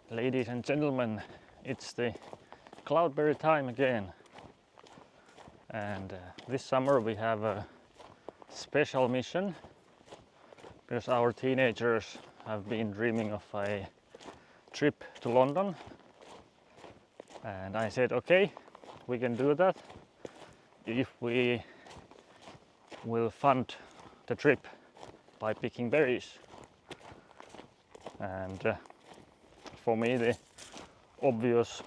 Ladies and gentlemen, it's the cloudberry time again, and this summer we have a special mission because our teenagers have been dreaming of a trip to London, and I said okay, we can do that if we will fund the trip by picking berries. And for me the obvious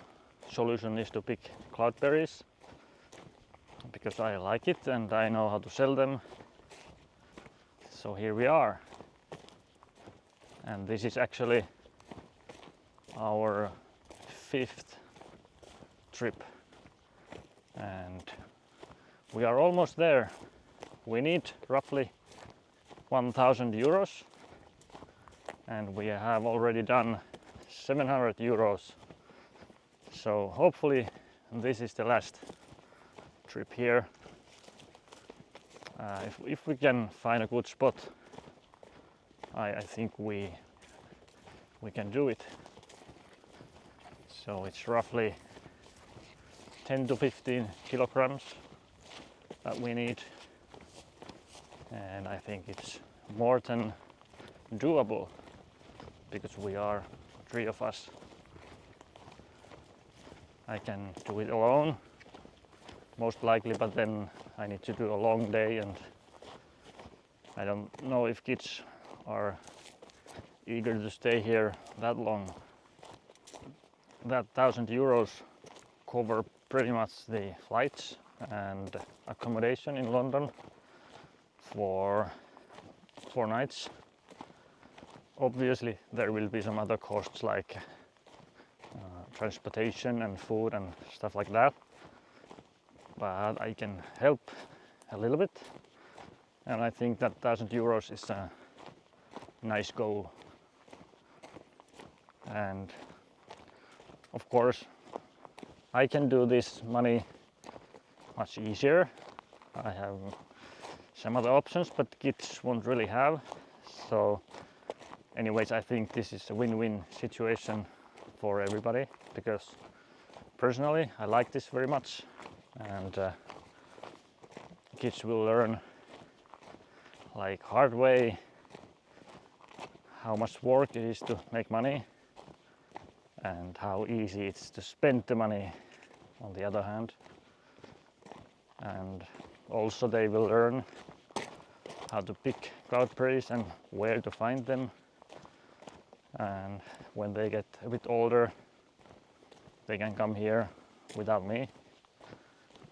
solution is to pick cloudberries because I like it and I know how to sell them. So here we are, and this is actually our 5th trip and we are almost there. We need roughly 1,000 euros and we have already done 700 euros. So hopefully this is the last trip here. If we can find a good spot, I think we can do it. So it's roughly 10 to 15 kilograms that we need, and I think it's more than doable because we are 3 of us. I can do it alone most likely, but then I need to do a long day and I don't know if kids are eager to stay here that long. That 1,000 euros cover pretty much the flights and accommodation in London for 4 nights. Obviously there will be some other costs like transportation and food and stuff like that, but I can help a little bit, and I think that 1,000 euros is a nice goal. And of course I can do this money much easier. I have some other options but kids won't really have, so anyways I think this is a win-win situation for everybody because personally I like this very much, and kids will learn like hard way how much work it is to make money and how easy it's to spend the money on the other hand. And also they will learn how to pick cloudberries and where to find them, and when they get a bit older they can come here without me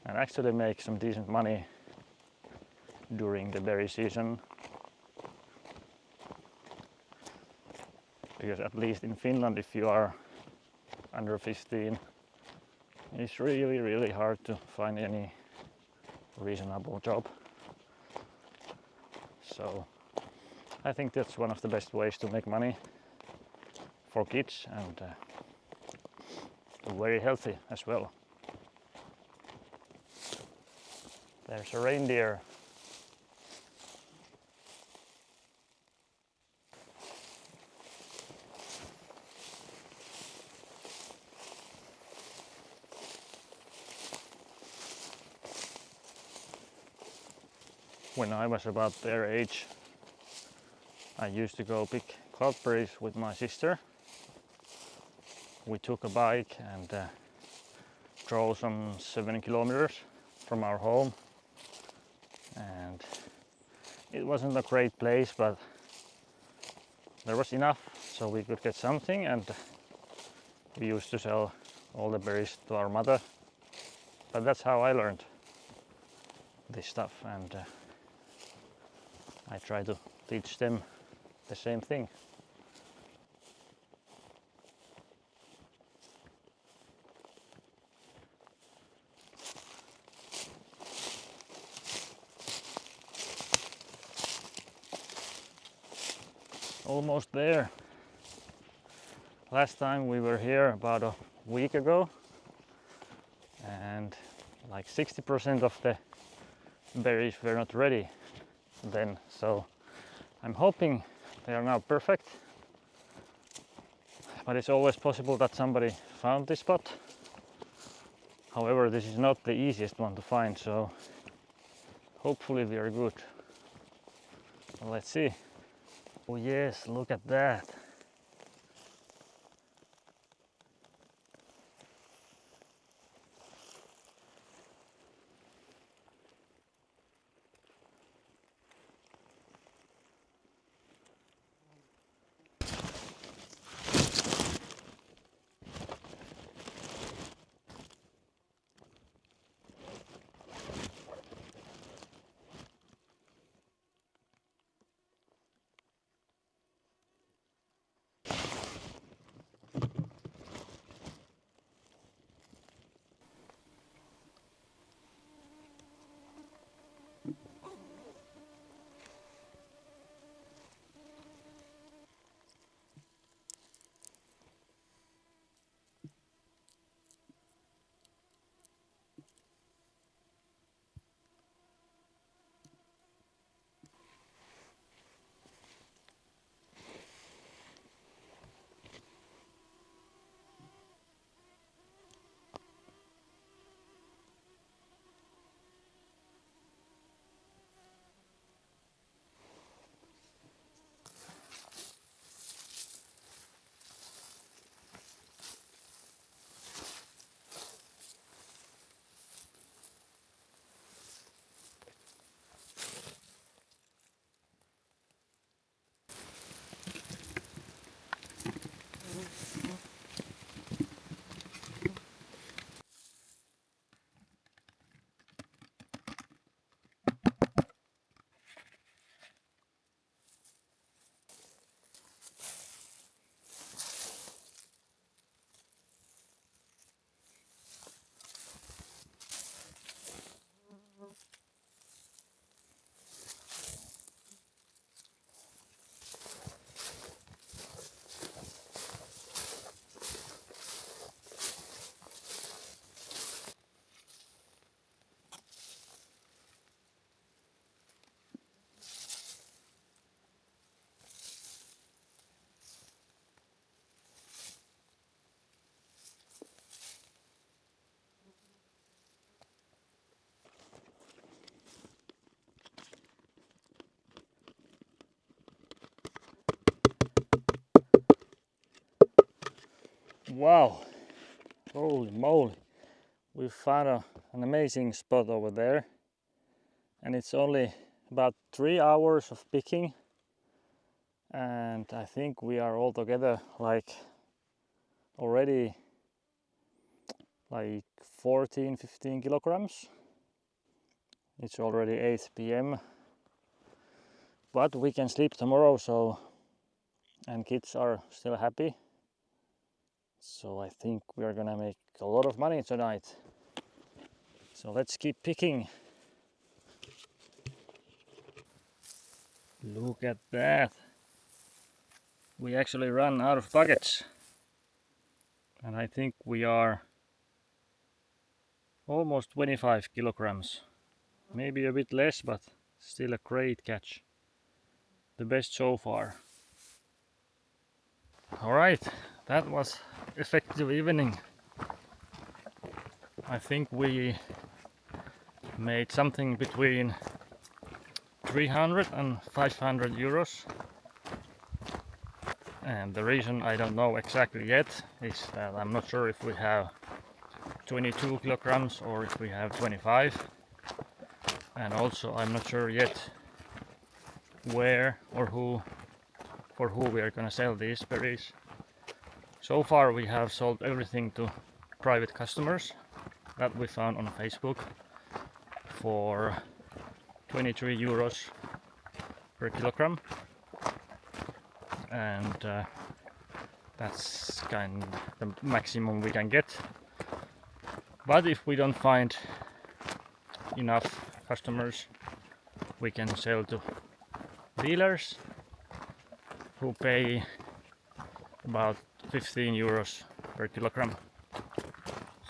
and actually make some decent money during the berry season, because at least in Finland if you are under 15 it's really hard to find any reasonable job. So I think that's one of the best ways to make money for kids and very healthy as well. There's a reindeer. When I was about their age, I used to go pick cloudberries with my sister. We took a bike and drove some 7 kilometers from our home, and it wasn't a great place, but there was enough so we could get something, and we used to sell all the berries to our mother. But that's how I learned this stuff, and I try to teach them the same thing. Almost there. Last time we were here about a week ago and like 60% of the berries were not ready then, so I'm hoping they are now perfect, but it's always possible that somebody found this spot. However, this is not the easiest one to find, so hopefully we are good. Well, let's see. Oh yes, look at that. Wow, holy moly, we found an amazing spot over there, and it's only about 3 hours of picking, and I think we are all together like already like 14-15 kilograms. It's already 8 p.m. but we can sleep tomorrow, so, and kids are still happy. So I think we are gonna make a lot of money tonight. So let's keep picking. Look at that. We actually ran out of buckets. And I think we are almost 25 kilograms. Maybe a bit less, but still a great catch. The best so far. Alright, that was effective evening. I think we made something between 300 and 500 euros. And the reason I don't know exactly yet is that I'm not sure if we have 22 kilograms or if we have 25. And also I'm not sure yet where or who, for who we are gonna sell these berries. So far we have sold everything to private customers that we found on Facebook for 23 euros per kilogram, and that's kind of the maximum we can get. But if we don't find enough customers, we can sell to dealers who pay about 15 euros per kilogram.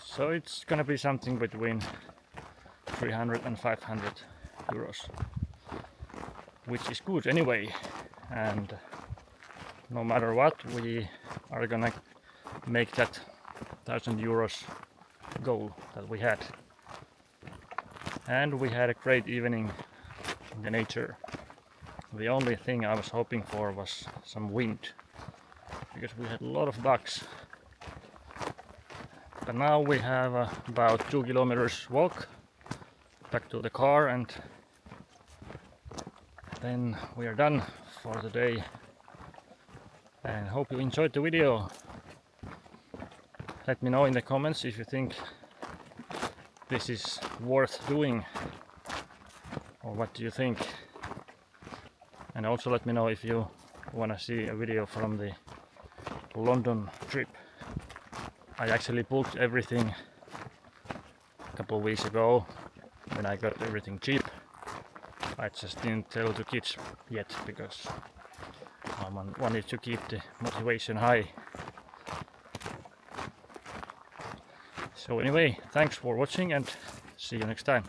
So it's gonna be something between 300 and 500 euros, which is good anyway. And no matter what, we are gonna make that 1,000 euros goal that we had. And we had a great evening in the nature. The only thing I was hoping for was some wind, because we had a lot of ducks. But now we have about 2 kilometers walk back to the car, and then we are done for the day. And hope you enjoyed the video. Let me know in the comments if you think this is worth doing, or what do you think. And also let me know if you want to see a video from the London trip. I actually booked everything a couple of weeks ago when I got everything cheap. I just didn't tell the kids yet because I wanted to keep the motivation high. So anyway, thanks for watching and see you next time.